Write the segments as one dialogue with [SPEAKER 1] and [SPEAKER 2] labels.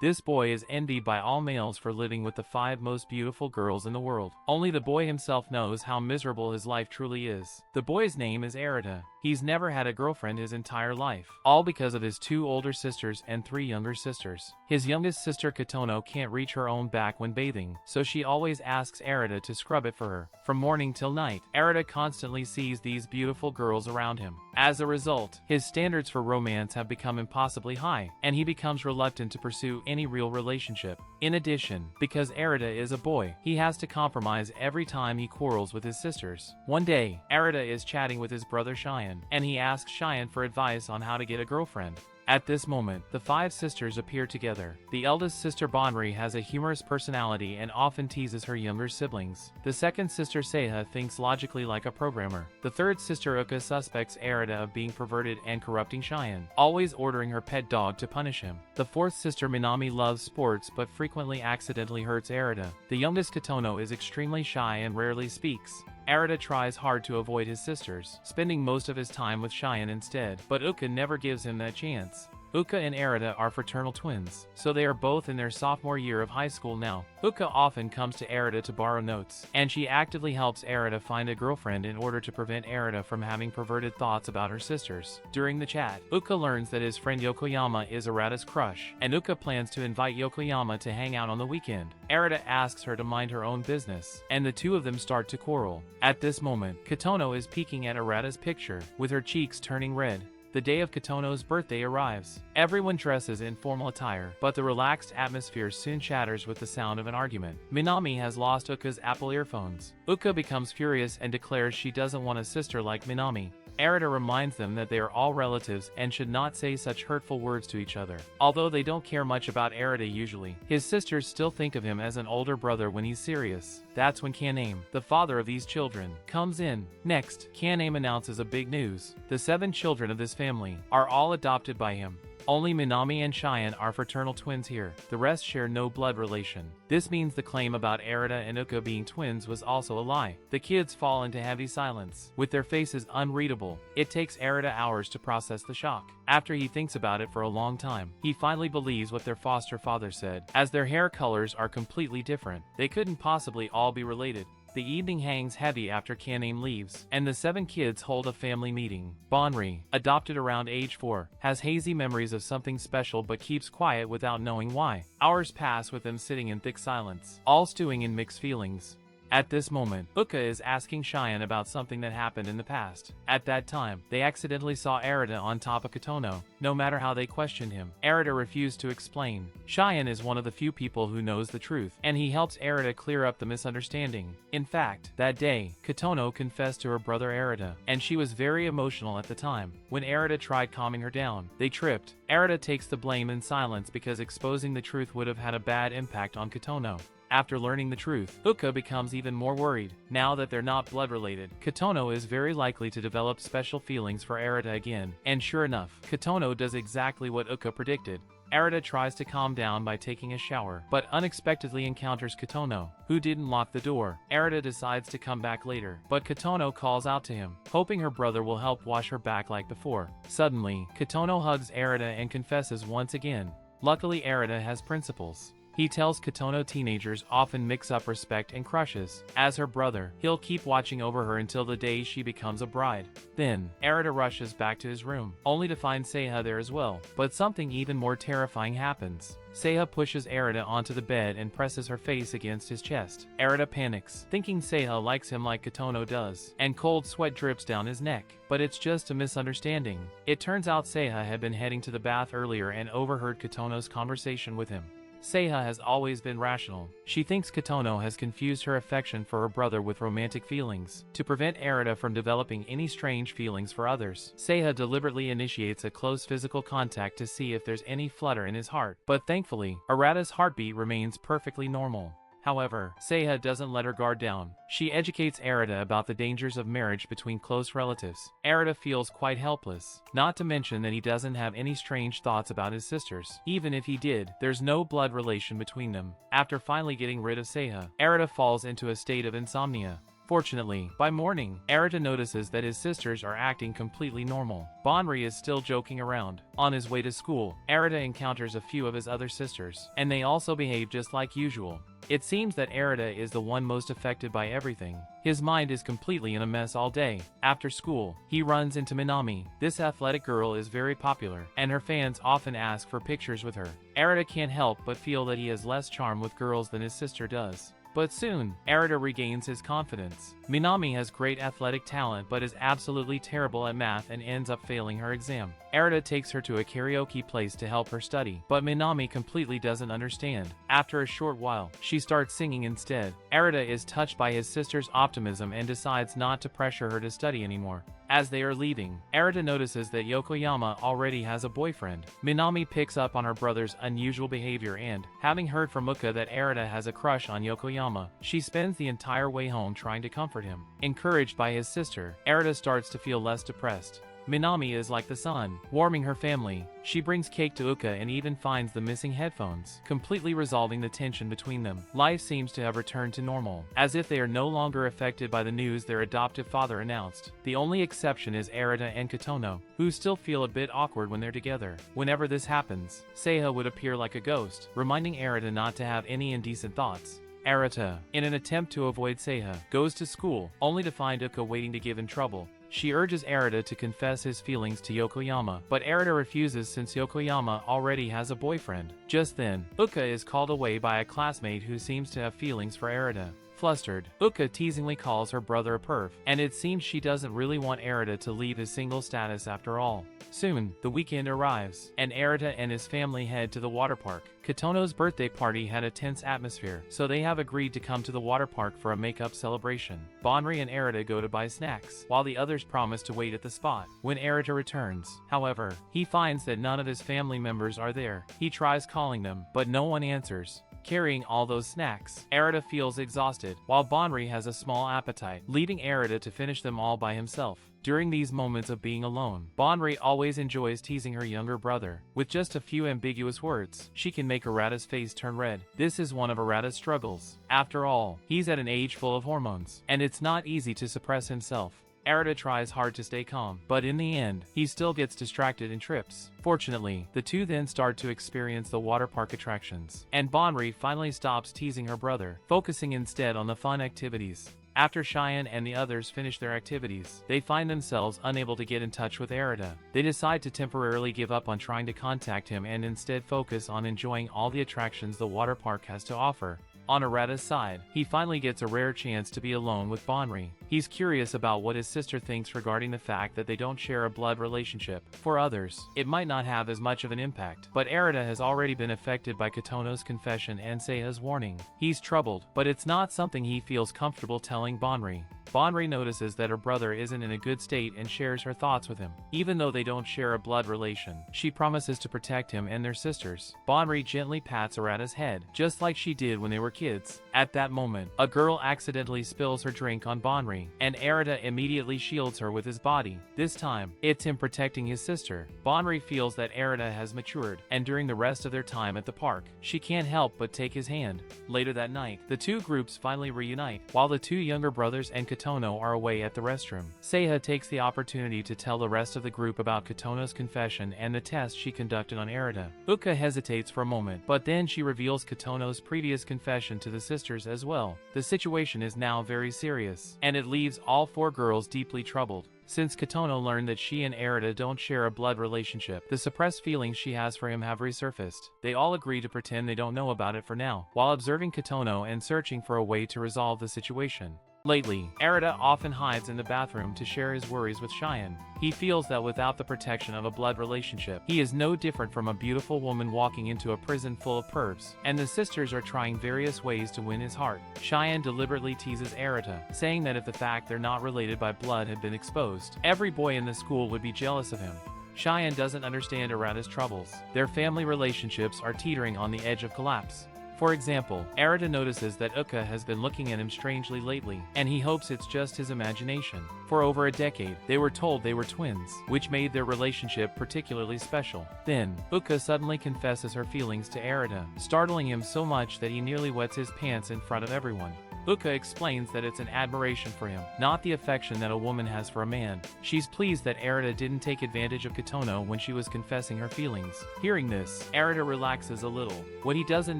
[SPEAKER 1] This boy is envied by all males for living with the 5 most beautiful girls in the world. Only the boy himself knows how miserable his life truly is. The boy's name is Arata. He's never had a girlfriend his entire life, all because of his 2 older sisters and 3 younger sisters. His youngest sister Katono can't reach her own back when bathing, so she always asks Arata to scrub it for her. From morning till night, Arata constantly sees these beautiful girls around him. As a result, his standards for romance have become impossibly high, and he becomes reluctant to pursue any real relationship. In addition, because Arata is a boy, he has to compromise every time he quarrels with his sisters. One day, Arata is chatting with his brother Shion, and he asks Shion for advice on how to get a girlfriend. At this moment, the 5 sisters appear together. The eldest sister Bonri has a humorous personality and often teases her younger siblings. The second sister Seiha thinks logically like a programmer. The third sister Uka suspects Arata of being perverted and corrupting Shion, always ordering her pet dog to punish him. The fourth sister Minami loves sports but frequently accidentally hurts Arata. The youngest Katono is extremely shy and rarely speaks. Arata tries hard to avoid his sisters, spending most of his time with Shion instead, but Uka never gives him that chance. Uka and Arata are fraternal twins, so they are both in their sophomore year of high school now. Uka often comes to Arata to borrow notes, and she actively helps Arata find a girlfriend in order to prevent Arata from having perverted thoughts about her sisters. During the chat, Uka learns that his friend Yokoyama is Arata's crush, and Uka plans to invite Yokoyama to hang out on the weekend. Arata asks her to mind her own business, and the two of them start to quarrel. At this moment, Katono is peeking at Arata's picture, with her cheeks turning red. The day of Katono's birthday arrives. Everyone dresses in formal attire, but the relaxed atmosphere soon shatters with the sound of an argument. Minami has lost Uka's Apple earphones. Uka becomes furious and declares she doesn't want a sister like Minami. Arata reminds them that they are all relatives and should not say such hurtful words to each other. Although they don't care much about Arata usually, his sisters still think of him as an older brother when he's serious. That's when Kaname, the father of these children, comes in. Next, Kaname announces a big news. The 7 children of this family are all adopted by him. Only Minami and Shion are fraternal twins here. The rest share no blood relation. This means the claim about Arata and Uka being twins was also a lie. The kids fall into heavy silence, with their faces unreadable. It takes Arata hours to process the shock. After he thinks about it for a long time, he finally believes what their foster father said. As their hair colors are completely different, they couldn't possibly all be related. The evening hangs heavy after Kaname leaves, and the 7 kids hold a family meeting. Bonri, adopted around age 4, has hazy memories of something special but keeps quiet without knowing why. Hours pass with them sitting in thick silence, all stewing in mixed feelings. At this moment, Uka is asking Shion about something that happened in the past. At that time, they accidentally saw Arata on top of Katono. No matter how they questioned him, Arata refused to explain. Shion is one of the few people who knows the truth, and he helps Arata clear up the misunderstanding. In fact, that day, Katono confessed to her brother Arata, and she was very emotional at the time. When Arata tried calming her down, they tripped. Arata takes the blame in silence because exposing the truth would have had a bad impact on Katono. After learning the truth, Uka becomes even more worried. Now that they're not blood-related, Katono is very likely to develop special feelings for Arata again. And sure enough, Katono does exactly what Uka predicted. Arata tries to calm down by taking a shower, but unexpectedly encounters Katono, who didn't lock the door. Arata decides to come back later, but Katono calls out to him, hoping her brother will help wash her back like before. Suddenly, Katono hugs Arata and confesses once again. Luckily, Arata has principles. He tells Katono teenagers often mix up respect and crushes. As her brother, he'll keep watching over her until the day she becomes a bride. Then, Arata rushes back to his room, only to find Seiha there as well. But something even more terrifying happens. Seiha pushes Arata onto the bed and presses her face against his chest. Arata panics, thinking Seiha likes him like Katono does, and cold sweat drips down his neck. But it's just a misunderstanding. It turns out Seiha had been heading to the bath earlier and overheard Katono's conversation with him. Seiha has always been rational. She thinks Katono has confused her affection for her brother with romantic feelings. To prevent Arata from developing any strange feelings for others, Seiha deliberately initiates a close physical contact to see if there's any flutter in his heart. But thankfully, Arata's heartbeat remains perfectly normal. However, Seiha doesn't let her guard down. She educates Arata about the dangers of marriage between close relatives. Arata feels quite helpless, not to mention that he doesn't have any strange thoughts about his sisters. Even if he did, there's no blood relation between them. After finally getting rid of Seiha, Arata falls into a state of insomnia. Fortunately, by morning, Arata notices that his sisters are acting completely normal. Bonri is still joking around. On his way to school, Arata encounters a few of his other sisters, and they also behave just like usual. It seems that Arata is the one most affected by everything. His mind is completely in a mess all day. After school, he runs into Minami. This athletic girl is very popular, and her fans often ask for pictures with her. Arata can't help but feel that he has less charm with girls than his sister does. But soon, Arata regains his confidence. Minami has great athletic talent but is absolutely terrible at math and ends up failing her exam. Arata takes her to a karaoke place to help her study, but Minami completely doesn't understand. After a short while, she starts singing instead. Arata is touched by his sister's optimism and decides not to pressure her to study anymore. As they are leaving, Arata notices that Yokoyama already has a boyfriend. Minami picks up on her brother's unusual behavior and, having heard from Uka that Arata has a crush on Yokoyama, she spends the entire way home trying to comfort him. Encouraged by his sister, Arata starts to feel less depressed. Minami is like the sun, warming her family. She brings cake to Uka and even finds the missing headphones, completely resolving the tension between them. Life seems to have returned to normal, as if they are no longer affected by the news their adoptive father announced. The only exception is Arata and Katono, who still feel a bit awkward when they're together. Whenever this happens, Seiha would appear like a ghost, reminding Arata not to have any indecent thoughts. Arata, in an attempt to avoid Seiha, goes to school, only to find Uka waiting to give him trouble. She urges Arata to confess his feelings to Yokoyama, but Arata refuses since Yokoyama already has a boyfriend. Just then, Uka is called away by a classmate who seems to have feelings for Arata. Flustered, Uka teasingly calls her brother a perv, and it seems she doesn't really want Arata to leave his single status after all. Soon, the weekend arrives, and Arata and his family head to the water park. Katono's birthday party had a tense atmosphere, so they have agreed to come to the water park for a make-up celebration. Bonri and Arata go to buy snacks, while the others promise to wait at the spot. When Arata returns, however, he finds that none of his family members are there. He tries calling them, but no one answers. Carrying all those snacks, Arata feels exhausted, while Bonri has a small appetite, leaving Arata to finish them all by himself. During these moments of being alone, Bonri always enjoys teasing her younger brother. With just a few ambiguous words, she can make Arata's face turn red. This is one of Arata's struggles. After all, he's at an age full of hormones, and it's not easy to suppress himself. Arata tries hard to stay calm, but in the end, he still gets distracted and trips. Fortunately, the two then start to experience the water park attractions, and Bonri finally stops teasing her brother, focusing instead on the fun activities. After Cheyenne and the others finish their activities, they find themselves unable to get in touch with Arata. They decide to temporarily give up on trying to contact him and instead focus on enjoying all the attractions the water park has to offer. On Arata's side, he finally gets a rare chance to be alone with Bonri. He's curious about what his sister thinks regarding the fact that they don't share a blood relationship. For others, it might not have as much of an impact, but Arata has already been affected by Katono's confession and Seiha's warning. He's troubled, but it's not something he feels comfortable telling Bonri. Bonri notices that her brother isn't in a good state and shares her thoughts with him. Even though they don't share a blood relation, she promises to protect him and their sisters. Bonri gently pats Arata's head, just like she did when they were kids. At that moment, a girl accidentally spills her drink on Bonri, and Arata immediately shields her with his body. This time, it's him protecting his sister. Bonri feels that Arata has matured, and during the rest of their time at the park, she can't help but take his hand. Later that night, the two groups finally reunite, while the two younger brothers and Katono are away at the restroom. Seiha takes the opportunity to tell the rest of the group about Katono's confession and the test she conducted on Arata. Uka hesitates for a moment, but then she reveals Katono's previous confession to the sisters as well. The situation is now very serious, and it leaves all four girls deeply troubled. Since Katono learned that she and Arata don't share a blood relationship, the suppressed feelings she has for him have resurfaced. They all agree to pretend they don't know about it for now, while observing Katono and searching for a way to resolve the situation. Lately, Arata often hides in the bathroom to share his worries with Cheyenne. He feels that without the protection of a blood relationship, he is no different from a beautiful woman walking into a prison full of pervs, and the sisters are trying various ways to win his heart. Cheyenne deliberately teases Arata, saying that if the fact they're not related by blood had been exposed, every boy in the school would be jealous of him. Cheyenne doesn't understand Arata's troubles. Their family relationships are teetering on the edge of collapse. For example, Arata notices that Uka has been looking at him strangely lately, and he hopes it's just his imagination. For over a decade, they were told they were twins, which made their relationship particularly special. Then, Uka suddenly confesses her feelings to Arata, startling him so much that he nearly wets his pants in front of everyone. Uka explains that it's an admiration for him, not the affection that a woman has for a man. She's pleased that Arata didn't take advantage of Katono when she was confessing her feelings. Hearing this, Arata relaxes a little. What he doesn't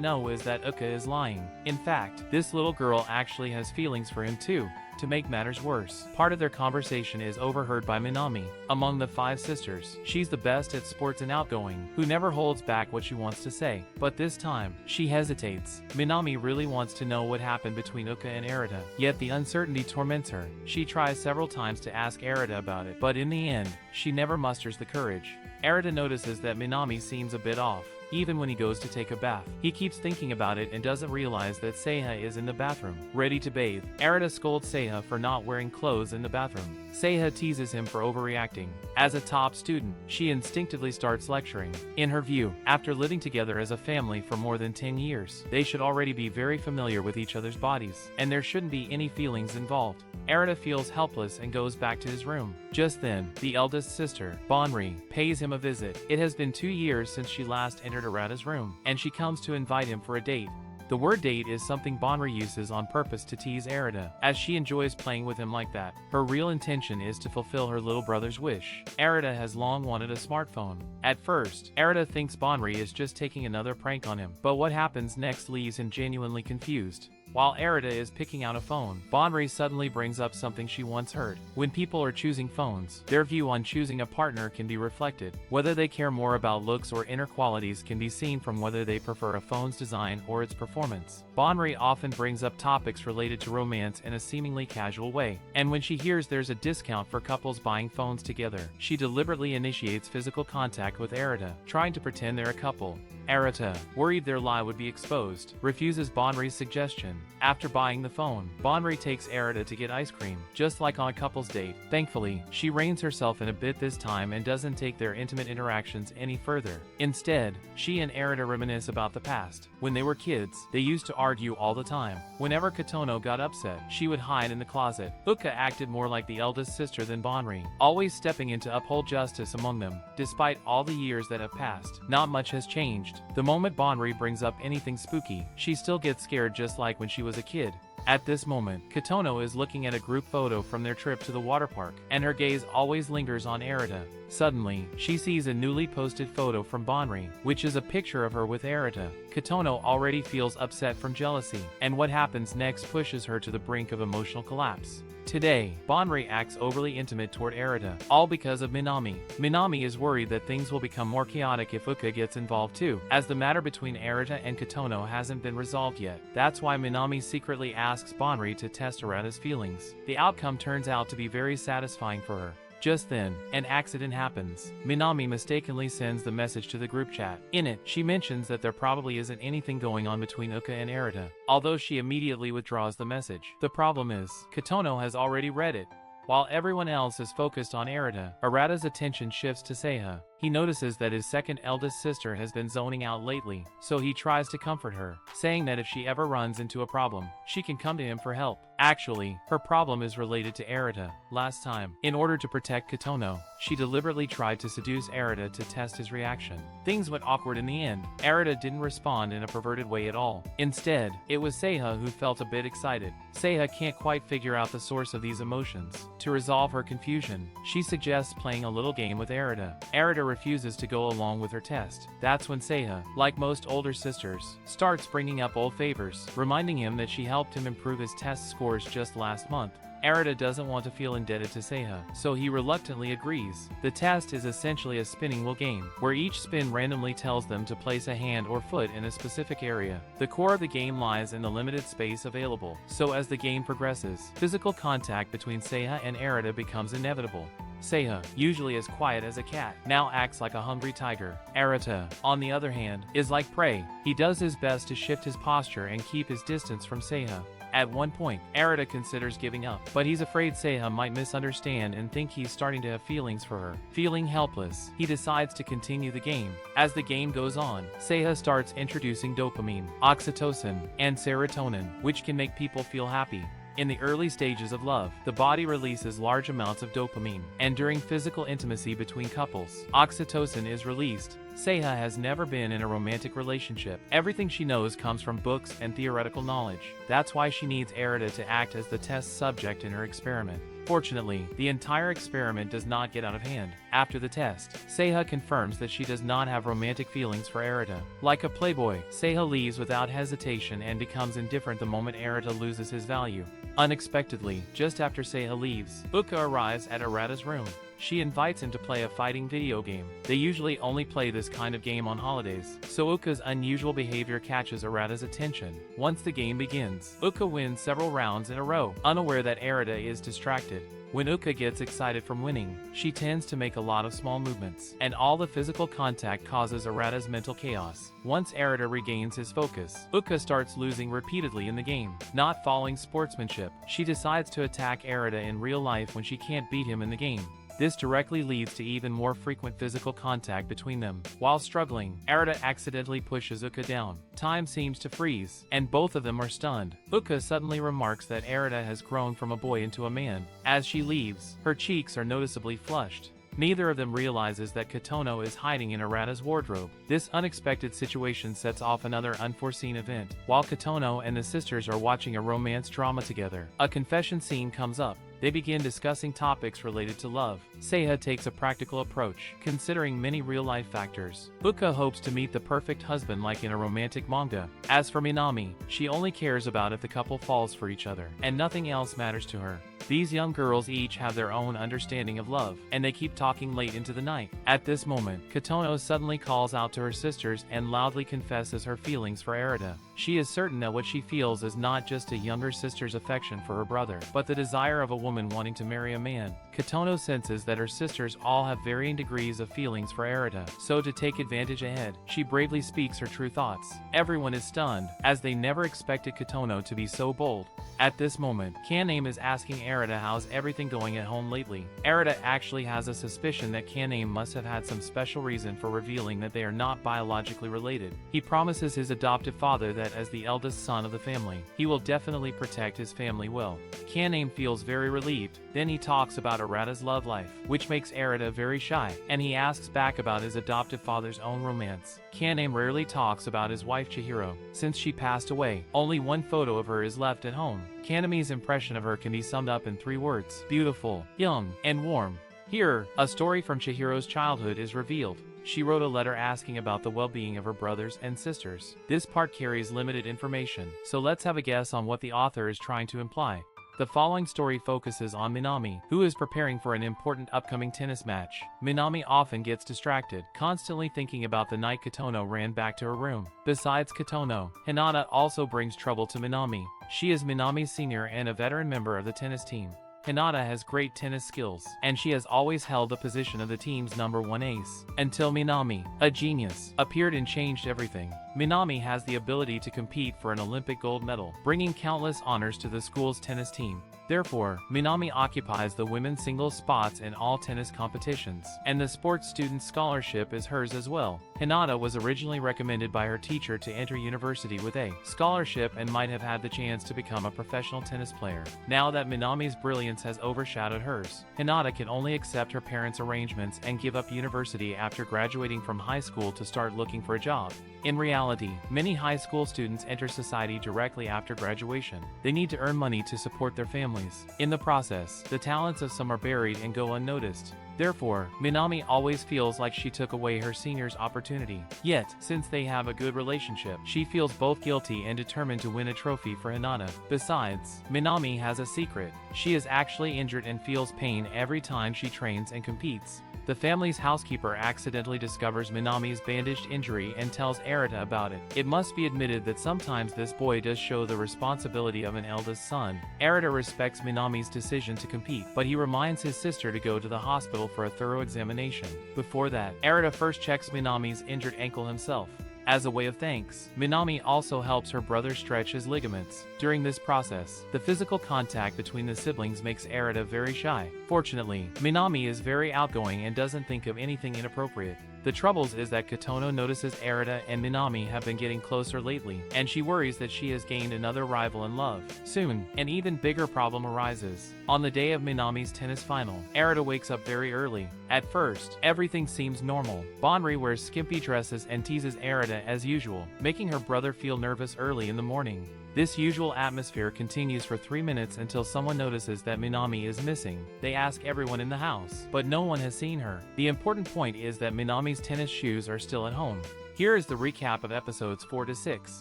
[SPEAKER 1] know is that Uka is lying. In fact, this little girl actually has feelings for him too. To make matters worse, part of their conversation is overheard by Minami. Among the 5 sisters, she's the best at sports and outgoing, who never holds back what she wants to say. But this time, she hesitates. Minami really wants to know what happened between Uka and Arata, yet the uncertainty torments her. She tries several times to ask Arata about it, but in the end, she never musters the courage. Arata notices that Minami seems a bit off. Even when he goes to take a bath, he keeps thinking about it and doesn't realize that Seiha is in the bathroom, ready to bathe. Arata scolds Seiha for not wearing clothes in the bathroom. Seiha teases him for overreacting. As a top student, she instinctively starts lecturing. In her view, after living together as a family for more than 10 years, they should already be very familiar with each other's bodies, and there shouldn't be any feelings involved. Arata feels helpless and goes back to his room. Just then, the eldest sister, Bonri, pays him a visit. It has been 2 years since she last entered Arata's room, and she comes to invite him for a date. The word date is something Bonri uses on purpose to tease Arata, as she enjoys playing with him like that. Her real intention is to fulfill her little brother's wish. Arata has long wanted a smartphone. At first, Arata thinks Bonri is just taking another prank on him, but what happens next leaves him genuinely confused. While Arata is picking out a phone, Bonri suddenly brings up something she once heard. When people are choosing phones, their view on choosing a partner can be reflected. Whether they care more about looks or inner qualities can be seen from whether they prefer a phone's design or its performance. Bonri often brings up topics related to romance in a seemingly casual way, and when she hears there's a discount for couples buying phones together, she deliberately initiates physical contact with Arata, trying to pretend they're a couple. Arata, worried their lie would be exposed, refuses Bonri's suggestion. After buying the phone, Bonri takes Arata to get ice cream, just like on a couple's date. Thankfully, she reins herself in a bit this time and doesn't take their intimate interactions any further. Instead, she and Arata reminisce about the past. When they were kids, they used to argue all the time. Whenever Katono got upset, she would hide in the closet. Uka acted more like the eldest sister than Bonri, always stepping in to uphold justice among them. Despite all the years that have passed, not much has changed. The moment Bonri brings up anything spooky, she still gets scared just like when she was a kid. At this moment, Katono is looking at a group photo from their trip to the water park, and her gaze always lingers on Arata. Suddenly, she sees a newly posted photo from Bonri, which is a picture of her with Arata. Katono already feels upset from jealousy, and what happens next pushes her to the brink of emotional collapse. Today, Bonri acts overly intimate toward Arata, all because of Minami. Minami is worried that things will become more chaotic if Uka gets involved too, as the matter between Arata and Katono hasn't been resolved yet. That's why Minami secretly asks Bonri to test Arata's feelings. The outcome turns out to be very satisfying for her. Just then, an accident happens. Minami mistakenly sends the message to the group chat. In it, she mentions that there probably isn't anything going on between Uka and Arata, although she immediately withdraws the message. The problem is, Katono has already read it. While everyone else is focused on Arata's attention shifts to Seiha. He notices that his second eldest sister has been zoning out lately, so he tries to comfort her, saying that if she ever runs into a problem, she can come to him for help. Actually, her problem is related to Arata. Last time, in order to protect Katono, she deliberately tried to seduce Arata to test his reaction. Things went awkward in the end. Arata didn't respond in a perverted way at all. Instead, it was Seiha who felt a bit excited. Seiha can't quite figure out the source of these emotions. To resolve her confusion, she suggests playing a little game with Arata. Arata refuses to go along with her test. That's when Seiha, like most older sisters, starts bringing up old favors, reminding him that she helped him improve his test scores just last month. Arata doesn't want to feel indebted to Seiha, so he reluctantly agrees. The test is essentially a spinning wheel game, where each spin randomly tells them to place a hand or foot in a specific area. The core of the game lies in the limited space available, so as the game progresses, physical contact between Seiha and Arata becomes inevitable. Seiha, usually as quiet as a cat, now acts like a hungry tiger. Arata, on the other hand, is like prey. He does his best to shift his posture and keep his distance from Seiha. At one point, Arata considers giving up, but he's afraid Seiha might misunderstand and think he's starting to have feelings for her. Feeling helpless, he decides to continue the game. As the game goes on, Seiha starts introducing dopamine, oxytocin, and serotonin, which can make people feel happy. In the early stages of love, the body releases large amounts of dopamine, and during physical intimacy between couples, oxytocin is released. Seiha has never been in a romantic relationship. Everything she knows comes from books and theoretical knowledge. That's why she needs Arata to act as the test subject in her experiment. Fortunately, the entire experiment does not get out of hand. After the test, Seiha confirms that she does not have romantic feelings for Arata. Like a playboy, Seiha leaves without hesitation and becomes indifferent the moment Arata loses his value. Unexpectedly, just after Seiha leaves, Uka arrives at Arata's room. She invites him to play a fighting video game. They usually only play this kind of game on holidays, so Uka's unusual behavior catches Arata's attention. Once the game begins, Uka wins several rounds in a row, unaware that Arata is distracted. When Uka gets excited from winning, she tends to make a lot of small movements, and all the physical contact causes Arata's mental chaos. Once Arata regains his focus, Uka starts losing repeatedly in the game. Not following sportsmanship, she decides to attack Arata in real life when she can't beat him in the game. This directly leads to even more frequent physical contact between them. While struggling, Arata accidentally pushes Uka down. Time seems to freeze, and both of them are stunned. Uka suddenly remarks that Arata has grown from a boy into a man. As she leaves, her cheeks are noticeably flushed. Neither of them realizes that Katono is hiding in Arata's wardrobe. This unexpected situation sets off another unforeseen event. While Katono and the sisters are watching a romance drama together, a confession scene comes up. They begin discussing topics related to love. Seiha takes a practical approach, considering many real-life factors. Uka hopes to meet the perfect husband like in a romantic manga. As for Minami, she only cares about if the couple falls for each other, and nothing else matters to her. These young girls each have their own understanding of love, and they keep talking late into the night. At this moment, Katono suddenly calls out to her sisters and loudly confesses her feelings for Arata. She is certain that what she feels is not just a younger sister's affection for her brother, but the desire of a woman wanting to marry a man. Katono senses that her sisters all have varying degrees of feelings for Arata, so to take advantage ahead, she bravely speaks her true thoughts. Everyone is stunned, as they never expected Katono to be so bold. At this moment, Kaname is asking Arata how's everything going at home lately. Arata actually has a suspicion that Kaname must have had some special reason for revealing that they are not biologically related. He promises his adoptive father that as the eldest son of the family, he will definitely protect his family well. Kaname feels very relieved. Then he talks about Arata's love life, which makes Arata very shy, and he asks back about his adoptive father's own romance. Kaname rarely talks about his wife Chihiro. Since she passed away, only one photo of her is left at home. Kaname's impression of her can be summed up in 3 words: beautiful, young, and warm. Here, a story from Chihiro's childhood is revealed. She wrote a letter asking about the well-being of her brothers and sisters. This part carries limited information, so let's have a guess on what the author is trying to imply. The following story focuses on Minami, who is preparing for an important upcoming tennis match. Minami often gets distracted, constantly thinking about the night Katono ran back to her room. Besides Katono, Hinata also brings trouble to Minami. She is Minami's senior and a veteran member of the tennis team. Hinata has great tennis skills, and she has always held the position of the team's #1 ace. Until Minami, a genius, appeared and changed everything. Minami has the ability to compete for an Olympic gold medal, bringing countless honors to the school's tennis team. Therefore, Minami occupies the women's singles spots in all tennis competitions, and the sports student scholarship is hers as well. Hinata was originally recommended by her teacher to enter university with a scholarship and might have had the chance to become a professional tennis player. Now that Minami's brilliance has overshadowed hers, Hinata can only accept her parents' arrangements and give up university after graduating from high school to start looking for a job. In reality, many high school students enter society directly after graduation. They need to earn money to support their families. In the process, the talents of some are buried and go unnoticed. Therefore, Minami always feels like she took away her senior's opportunity. Yet, since they have a good relationship, she feels both guilty and determined to win a trophy for Hinata. Besides, Minami has a secret. She is actually injured and feels pain every time she trains and competes. The family's housekeeper accidentally discovers Minami's bandaged injury and tells Arata about it. It must be admitted that sometimes this boy does show the responsibility of an eldest son. Arata respects Minami's decision to compete, but he reminds his sister to go to the hospital for a thorough examination. Before that, Arata first checks Minami's injured ankle himself. As a way of thanks, Minami also helps her brother stretch his ligaments. During this process, the physical contact between the siblings makes Arata very shy. Fortunately, Minami is very outgoing and doesn't think of anything inappropriate. The troubles is that Kotono notices Arata and Minami have been getting closer lately, and she worries that she has gained another rival in love. Soon, an even bigger problem arises. On the day of Minami's tennis final, Arata wakes up very early. At first, everything seems normal. Bonri wears skimpy dresses and teases Arata as usual, making her brother feel nervous early in the morning. This usual atmosphere continues for 3 minutes until someone notices that Minami is missing. They ask everyone in the house, but no one has seen her. The important point is that Minami's tennis shoes are still at home. Here is the recap of episodes 4 to 6.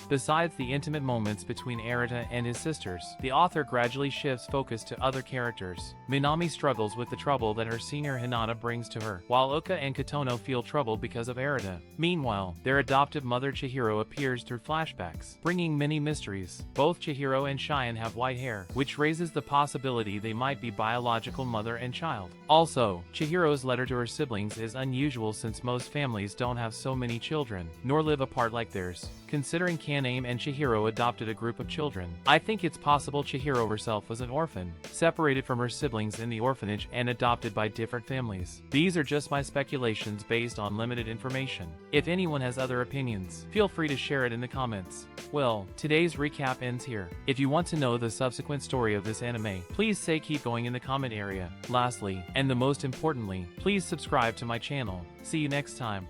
[SPEAKER 1] Besides the intimate moments between Arata and his sisters, the author gradually shifts focus to other characters. Minami struggles with the trouble that her senior Hinata brings to her, while Uka and Kotono feel troubled because of Arata. Meanwhile, their adoptive mother Chihiro appears through flashbacks, bringing many mysteries. Both Chihiro and Shion have white hair, which raises the possibility they might be biological mother and child. Also, Chihiro's letter to her siblings is unusual since most families don't have so many children, nor live apart like theirs. Considering Kaname and Chihiro adopted a group of children, I think it's possible Chihiro herself was an orphan, separated from her siblings in the orphanage and adopted by different families. These are just my speculations based on limited information. If anyone has other opinions, feel free to share it in the comments. Well, today's recap ends here. If you want to know the subsequent story of this anime, please say keep going in the comment area. Lastly, and the most importantly, please subscribe to my channel. See you next time.